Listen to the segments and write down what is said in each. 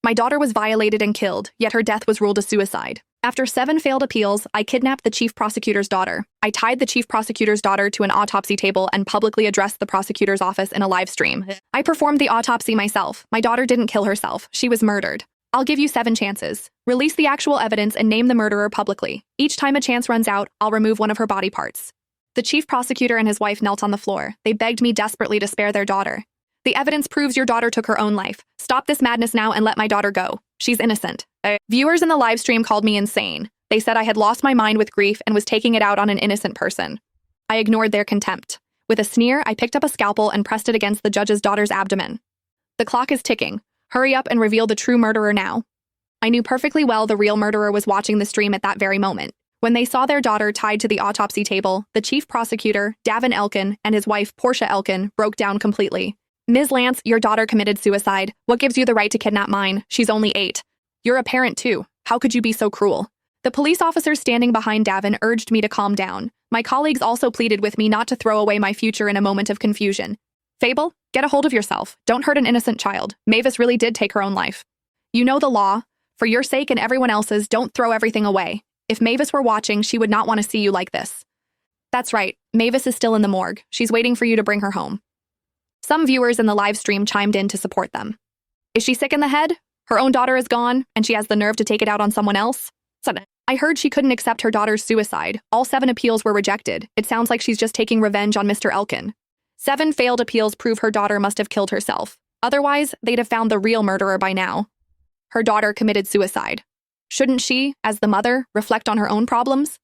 My daughter was violated and killed, yet her death was ruled a suicide. After 7 failed appeals, I kidnapped the chief prosecutor's daughter. I tied the chief prosecutor's daughter to an autopsy table and publicly addressed the prosecutor's office in a live stream. I performed the autopsy myself. My daughter didn't kill herself. She was murdered. I'll give you 7 chances. Release the actual evidence and name the murderer publicly. Each time a chance runs out, I'll remove one of her body parts. The chief prosecutor and his wife knelt on the floor. They begged me desperately to spare their daughter. The evidence proves your daughter took her own life. Stop this madness now and let my daughter go. She's innocent. Viewers in the live stream called me insane. They said I had lost my mind with grief and was taking it out on an innocent person. I ignored their contempt. With a sneer, I picked up a scalpel and pressed it against the judge's daughter's abdomen. The clock is ticking. Hurry up and reveal the true murderer now. I knew perfectly well the real murderer was watching the stream at that very moment. When they saw their daughter tied to the autopsy table, the chief prosecutor, Davin Elkin, and his wife, Portia Elkin, broke down completely. Ms. Lance, your daughter committed suicide. What gives you the right to kidnap mine? She's only 8. You're a parent too. How could you be so cruel? The police officers standing behind Davin urged me to calm down. My colleagues also pleaded with me not to throw away my future in a moment of confusion. Fable, get a hold of yourself. Don't hurt an innocent child. Mavis really did take her own life. You know the law. For your sake and everyone else's, don't throw everything away. If Mavis were watching, she would not want to see you like this. That's right. Mavis is still in the morgue. She's waiting for you to bring her home. Some viewers in the live stream chimed in to support them. Is she sick in the head? Her own daughter is gone, and she has the nerve to take it out on someone else? I heard she couldn't accept her daughter's suicide. All 7 appeals were rejected. It sounds like she's just taking revenge on Mr. Elkin. 7 failed appeals prove her daughter must have killed herself. Otherwise, they'd have found the real murderer by now. Her daughter committed suicide. Shouldn't she, as the mother, reflect on her own problems?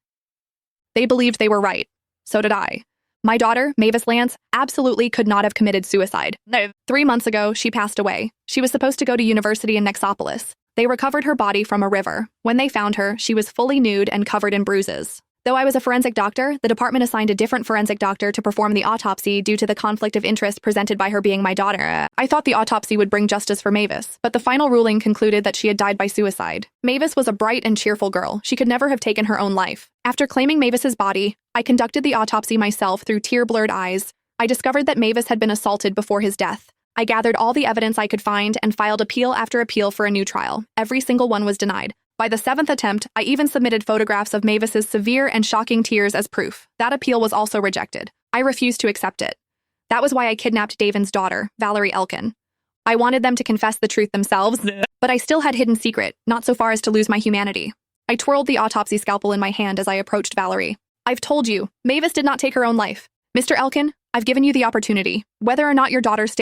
They believed they were right. So did I. My daughter, Mavis Lance, absolutely could not have committed suicide. No. 3 months ago, she passed away. She was supposed to go to university in Nexopolis. They recovered her body from a river. When they found her, she was fully nude and covered in bruises. Though I was a forensic doctor, the department assigned a different forensic doctor to perform the autopsy due to the conflict of interest presented by her being my daughter. I thought the autopsy would bring justice for Mavis, but the final ruling concluded that she had died by suicide. Mavis was a bright and cheerful girl. She could never have taken her own life. After claiming Mavis's body, I conducted the autopsy myself through tear-blurred eyes. I discovered that Mavis had been assaulted before his death. I gathered all the evidence I could find and filed appeal after appeal for a new trial. Every single one was denied. By the 7th attempt, I even submitted photographs of Mavis's severe and shocking tears as proof. That appeal was also rejected. I refused to accept it. That was why I kidnapped Davin's daughter, Valerie Elkin. I wanted them to confess the truth themselves, but I still had hidden secret, not so far as to lose my humanity. I twirled the autopsy scalpel in my hand as I approached Valerie. I've told you, Mavis did not take her own life. Mr. Elkin, I've given you the opportunity. Whether or not your daughter stays